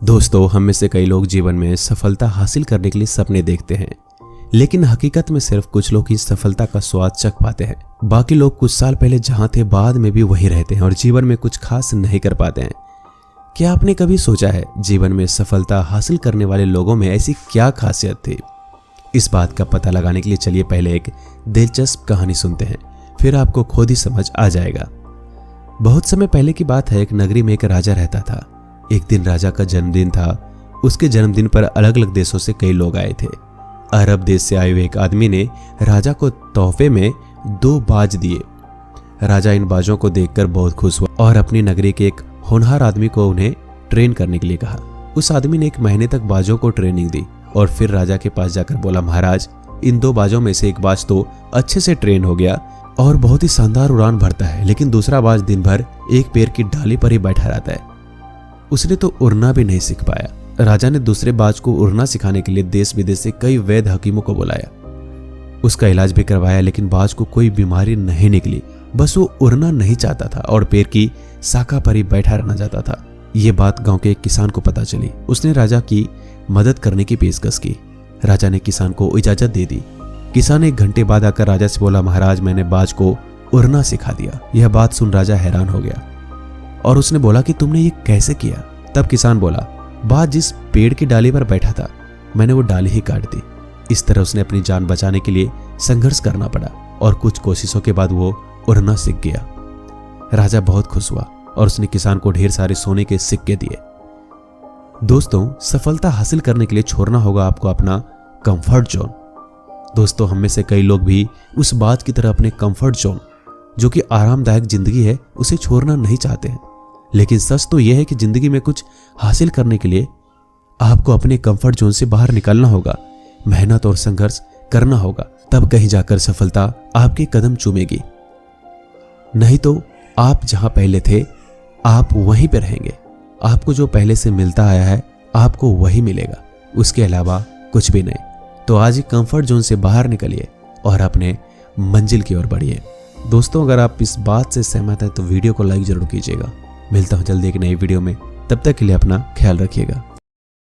दोस्तों, हम में से कई लोग जीवन में सफलता हासिल करने के लिए सपने देखते हैं, लेकिन हकीकत में सिर्फ कुछ लोग ही सफलता का स्वाद चख पाते हैं। बाकी लोग कुछ साल पहले जहां थे बाद में भी वहीं रहते हैं और जीवन में कुछ खास नहीं कर पाते हैं। क्या आपने कभी सोचा है जीवन में सफलता हासिल करने वाले लोगों में ऐसी क्या खासियत थी? इस बात का पता लगाने के लिए चलिए पहले एक दिलचस्प कहानी सुनते हैं, फिर आपको खुद ही समझ आ जाएगा। बहुत समय पहले की बात है, एक नगरी में एक राजा रहता था। एक दिन राजा का जन्मदिन था। उसके जन्मदिन पर अलग अलग देशों से कई लोग आए थे। अरब देश से आए हुए एक आदमी ने राजा को तोहफे में 2 बाज दिए। राजा इन बाजों को देखकर बहुत खुश हुआ और अपनी नगरी के एक होनहार आदमी को उन्हें ट्रेन करने के लिए कहा। उस आदमी ने 1 महीने तक बाजों को ट्रेनिंग दी और फिर राजा के पास जाकर बोला, महाराज, इन 2 बाजों में से एक बाज तो अच्छे से ट्रेन हो गया और बहुत ही शानदार उड़ान भरता है, लेकिन दूसरा बाज दिन भर एक पेड़ की डाली पर ही बैठा रहता है। उसने तो उड़ना भी नहीं सीख पाया। राजा ने दूसरे बाज को उड़ना सिखाने के लिए देश विदेश से कई वैद्य हकीमों को बुलाया। उसका इलाज भी करवाया, लेकिन बाज को कोई बीमारी नहीं निकली। बस वो उड़ना नहीं चाहता था और पेड़ की शाखा पर ही बैठा रहना चाहता था। ये बात गांव के एक किसान को पता चली। उसने राजा की मदद करने की पेशकश की। राजा ने किसान को इजाजत दे दी। किसान 1 घंटे बाद आकर राजा से बोला, महाराज, मैंने बाज को उड़ना सिखा दिया। यह बात सुन राजा हैरान हो गया और उसने बोला कि तुमने ये कैसे किया? तब किसान बोला, बाज जिस पेड़ की डाली पर बैठा था, मैंने वो डाली ही काट दी। इस तरह उसने अपनी जान बचाने के लिए संघर्ष करना पड़ा और कुछ कोशिशों के बाद वो उड़ना सीख गया। राजा बहुत खुश हुआ और उसने किसान को ढेर सारे सोने के सिक्के दिए। दोस्तों, सफलता हासिल करने के लिए छोड़ना होगा आपको अपना कंफर्ट जोन। दोस्तों, हम में से कई लोग भी उस बात की तरह अपने कंफर्ट जोन, जो कि आरामदायक जिंदगी है, उसे छोड़ना नहीं चाहते हैं। लेकिन सच तो यह है कि जिंदगी में कुछ हासिल करने के लिए आपको अपने कंफर्ट जोन से बाहर निकलना होगा, मेहनत और संघर्ष करना होगा, तब कहीं जाकर सफलता आपके कदम चूमेगी। नहीं तो आप जहां पहले थे आप वहीं पे रहेंगे। आपको जो पहले से मिलता आया है आपको वही मिलेगा, उसके अलावा कुछ भी नहीं। तो आज ही कंफर्ट जोन से बाहर निकलिए और अपने मंजिल की ओर बढ़िए। दोस्तों, अगर आप इस बात से सहमत हैं तो वीडियो को लाइक जरूर कीजिएगा। मिलता हूं जल्दी एक नई वीडियो में, तब तक के लिए अपना ख्याल रखिएगा।